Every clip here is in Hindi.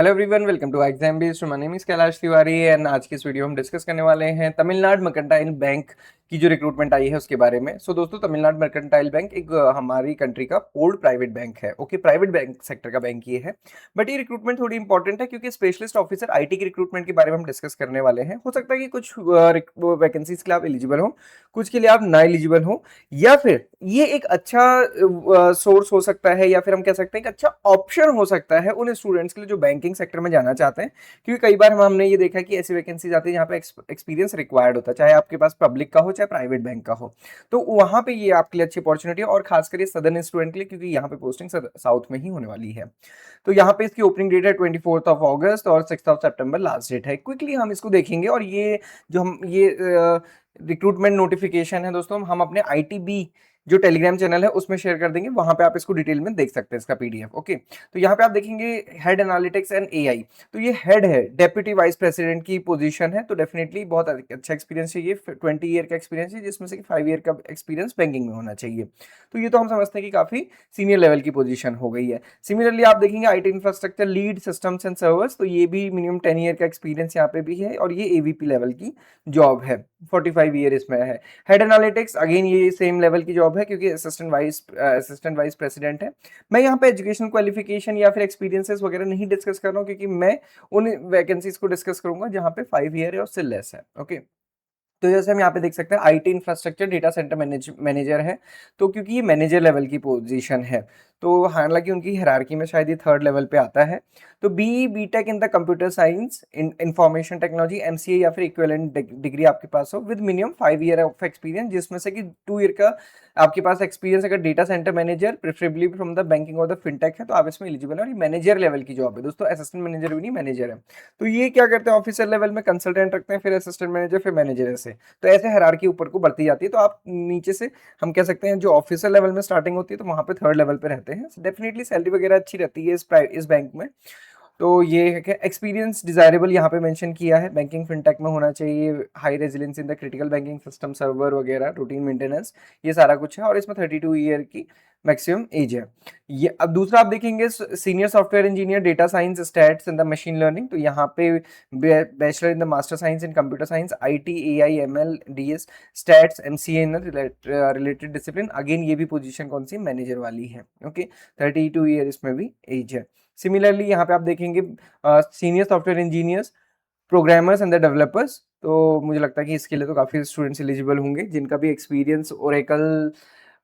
Hello everyone, welcome to exam based. My name is Kailash Tiwari and आज की इस वीडियो में डिस्कस करने वाले हैं तमिलनाडु मर्केंटाइल बैंक की जो रिक्रूटमेंट आई है उसके बारे में। दोस्तों, तमिलनाडु मर्केंटाइल बैंक एक हमारी कंट्री का ओल्ड प्राइवेट बैंक है। ओके, प्राइवेट बैंक सेक्टर का बैंक ये है, बट ये रिक्रूटमेंट थोड़ी इंपॉर्टेंट है क्योंकि स्पेशलिस्ट ऑफिसर आईटी की रिक्रूटमेंट के बारे में हम डिस्कस करने वाले हैं। हो सकता है कि कुछ वैकेंसीज के लिए आप एलिजिबल हो, कुछ के लिए आप ना एलिजिबल हो, या फिर ये एक अच्छा सोर्स हो सकता है, या फिर हम कह सकते हैं कि अच्छा ऑप्शन हो सकता है उन स्टूडेंट्स के लिए जो बैंकिंग सेक्टर में जाना चाहते हैं। क्योंकि कई बार हमने ये देखा है कि ऐसी वैकेंसीज आती है जहाँ पे एक्सपीरियंस रिक्वायर्ड होता है, चाहे आपके पास पब्लिक का हो चाहे प्राइवेट बैंक का हो। तो वहां पे ये आपके लिए अच्छी अपॉर्चुनिटी है, और खासकर ये सदर्न स्टूडेंट के लिए, क्योंकि यहाँ पे पोस्टिंग साउथ में ही होने वाली है। तो यहाँ पे इसकी ओपनिंग डेट है 24 ऑफ अगस्त और 6 ऑफ सितंबर लास्ट डेट है। क्विकली हम इसको देखेंगे, और ये जो हम ये रिक्रूटमेंट नोटिफिकेशन है दोस्तों, हम अपने आईटीबी जो टेलीग्राम चैनल है उसमें शेयर कर देंगे। वहां पे आप इसको डिटेल में देख सकते हैं, इसका पीडीएफ। ओके, तो यहाँ पे आप देखेंगे हेड एनालिटिक्स एंड एआई। तो ये हेड है, डेप्यूटी वाइस प्रेसिडेंट की पोजीशन है। तो डेफिनेटली बहुत अच्छा एक्सपीरियंस चाहिए, 20 ईयर का एक्सपीरियंस है, जिसमें से 5 ईयर का एक्सपीरियंस बैंकिंग में होना चाहिए। तो ये तो हम समझते हैं कि काफी सीनियर लेवल की पोजीशन हो गई है। सिमिलरली आप देखेंगे IT infrastructure lead systems and servers, तो ये भी मिनिमम 10 ईयर का एक्सपीरियंस यहाँ पे भी है, और ये एवीपी लेवल की जॉब है, 45 ईयर इसमें है। हेड एनालिटिक्स अगेन ये सेम लेवल की जॉब है, क्योंकि असिस्टेंट वाइस प्रेसिडेंट है। मैं यहाँ पे एजुकेशन क्वालिफिकेशन या फिर एक्सपीरियंसेस वगैरह नहीं डिस्कस कर रहा हूँ, क्योंकि मैं उन वैकेंसीज को डिस्कस करूंगा जहाँ पे 5 ईयर है और उससे लेस है। ओके, तो जैसे हम यहाँ पे देख सकते हैं IT infrastructure data centre manager है। तो क्योंकि ये मैनेजर लेवल की पोजीशन है, तो हालांकि उनकी हायरार्की में शायद ये थर्ड लेवल पे आता है। तो BTech in the computer science information technology MCA या फिर इक्विवेलेंट डिग्री आपके पास हो with minimum 5 year of experience, जिसमें से कि 2 ईयर का आपके पास एक्सपीरियंस अगर data centre manager preferably from the banking और द फिनटेक है, तो आप इसमें एलिजिबल है। और ये मैनेजर लेवल की जॉब है दोस्तों, असिस्टेंट मैनेजर भी नहीं, मैनेजर है। तो ये क्या करते हैं, ऑफिसर लेवल में कंसल्टेंट रखते हैं, फिर असिस्टेंट मैनेजर, फिर मैनेजर, ऐसे। तो ऐसे हायरार्की ऊपर को बढ़ती जाती है। तो आप नीचे से हम कह सकते हैं जो ऑफिसर लेवल में स्टार्टिंग होती है, तो वहां पे थर्ड लेवल पे रहते हैं। डेफिनेटली सैलरी वगैरह अच्छी रहती है इस बैंक में। तो ये है कि एक्सपीरियंस डिजायरेबल यहाँ पे मेंशन किया है, बैंकिंग फिनटेक में होना चाहिए, high resilience in the critical banking system, server वगैरह, रूटीन मेंटेनेंस, ये सारा कुछ है। और इसमें 32 ईयर की मैक्सिमम एज है। ये अब दूसरा आप देखेंगे senior software engineer data science stats in the machine learning. तो यहाँ पे bachelor in the master science in computer science, IT, AI, ML, DS, stats, MCA in related discipline. Again ये भी पोजीशन कौन सी, मैनेजर वाली है। ओके, 32 ईयर इसमें भी एज है। सिमिलरली यहाँ पे आप देखेंगे senior software engineers, programmers and the developers. तो मुझे लगता है कि इसके लिए तो काफी स्टूडेंट्स एलिजिबल होंगे जिनका भी एक्सपीरियंस ओरेकल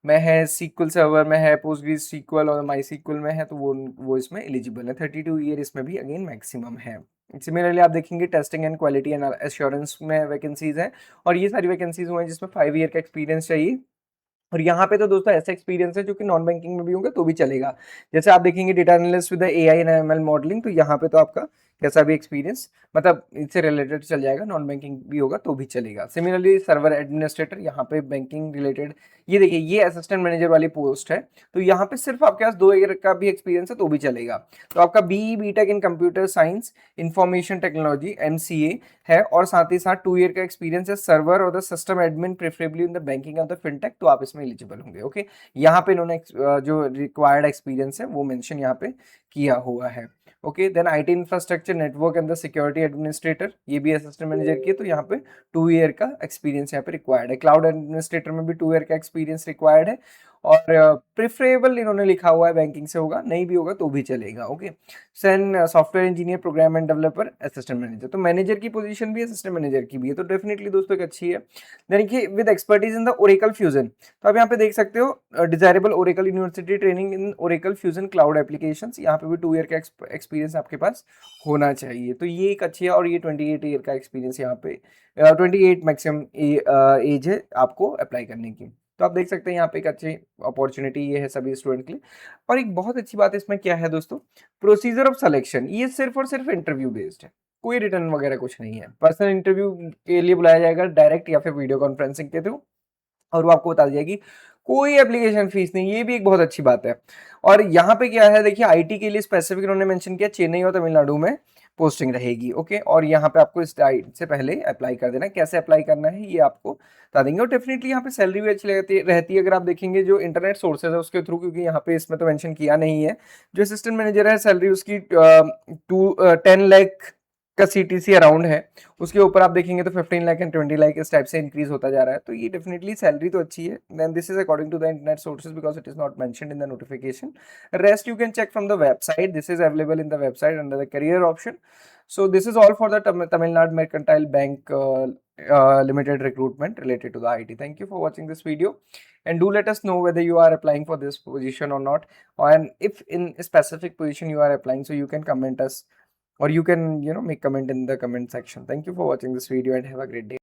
में है, सीक्वल सर्वर में है, पोस्टग्रेस सीक्वल और माई सीक्वल में है, तो वो इसमें एलिजिबल है। 32 ईयर इसमें भी अगेन मैक्सिमम है। सिमिलरली आप देखेंगे testing and quality and assurance में वैकेंसीज हैं, और ये सारी वैकेंसीज हुए हैं जिसमें 5 ईयर का एक्सपीरियंस चाहिए। और यहाँ पे तो दोस्तों ऐसा एक्सपीरियंस है जो कि नॉन बैंकिंग में भी होंगे तो भी चलेगा। जैसे आप देखेंगे data analyst with AI and ML modelling, तो यहाँ पे तो आपका कैसा भी एक्सपीरियंस मतलब इससे रिलेटेड चल जाएगा, नॉन बैंकिंग भी होगा तो भी चलेगा। सिमिलरली सर्वर एडमिनिस्ट्रेटर, यहाँ पे बैंकिंग रिलेटेड, ये देखिए ये असिस्टेंट मैनेजर वाली पोस्ट है। तो यहाँ पे सिर्फ आपके पास 2 ईयर का भी एक्सपीरियंस है तो भी चलेगा। तो आपका BTech in computer science information technology MCA है, और साथ ही साथ 2 ईयर का एक्सपीरियंस है सर्वर और the system admin preferably in the banking of the fintech, तो आप इसमें एलिजिबल होंगे। ओके, यहाँ पे इन्होंने जो रिक्वायर्ड एक्सपीरियंस है वो मेंशन यहाँ पे किया हुआ है। Okay, then IT infrastructure network and the security administrator, ये भी असिस्टेंट मैनेजर की है, तो यहाँ पे 2 ईयर का एक्सपीरियंस यहाँ पे रिक्वायर्ड है। क्लाउड एडमिनिस्ट्रेटर में भी 2 ईयर का एक्सपीरियंस रिक्वायर्ड है, और प्रेफरेबल इन्होंने लिखा हुआ है बैंकिंग से होगा, नहीं भी होगा तो भी चलेगा। Okay, then software engineer, program and developer, assistant manager, तो मैनेजर की पोजीशन भी असिस्टेंट मैनेजर की भी है, तो डेफिनेटली दोस्तों एक अच्छी है। देखिए with expertise in the Oracle fusion, तो आप यहाँ पे देख सकते हो desirable Oracle university training in Oracle fusion cloud applications, यहाँ पे भी 2 ईयर का एक्सपीरियंस आपके पास होना चाहिए। तो ये एक अच्छी है, और ये 28 ईयर का एक्सपीरियंस यहाँ पे 28 मैक्सिमम एज है आपको अप्लाई करने की। तो आप देख सकते हैं यहाँ पे एक अच्छी अपॉर्चुनिटी ये है सभी स्टूडेंट के लिए। और एक बहुत अच्छी बात इसमें क्या है दोस्तों, प्रोसीजर ऑफ सिलेक्शन, ये सिर्फ और सिर्फ इंटरव्यू बेस्ड है, कोई रिटर्न वगैरह कुछ नहीं है। पर्सनल इंटरव्यू के लिए बुलाया जाएगा डायरेक्ट या फिर वीडियो कॉन्फ्रेंसिंग के थ्रू, और वो आपको बता दी जाएगी कोई एप्लीकेशन फीस नहीं, ये भी एक बहुत अच्छी बात है। और यहाँ पे क्या है देखिए, आईटी के लिए स्पेसिफिक उन्होंने मेंशन किया चेन्नई और तमिलनाडु में पोस्टिंग रहेगी। ओके, और यहाँ पे आपको इस डाइट से पहले अप्लाई कर देना है। कैसे अप्लाई करना है ये आपको बता देंगे। और डेफिनेटली यहाँ पे सैलरी भी अच्छी रहती है अगर आप देखेंगे जो इंटरनेट सोर्सेज है उसके थ्रू, क्योंकि यहाँ पे इसमें तो मेंशन किया नहीं है। जो असिस्टेंट मैनेजर है सैलरी उसकी 10 लाख का सीटीसी अराउंड है। उसके ऊपर आप देखेंगे तो 15 लाख एंड 20 लाख इस टाइप से इंक्रीज होता जा रहा है। तो ये डेफिनेटली सैलरी तो अच्छी है। Then this is according to the internet sources because it is not mentioned in the notification. Rest you can check from the website, this is available in the website under the career option. So this is all for the Tamil Nadu Mercantile Bank Limited recruitment related to the IT. Thank you for watching this video, and do let us know whether you are applying for this position or not, and if in a specific position you are applying, so you can comment us, or you can make comment in the comment section. Thank you for watching this video and have a great day.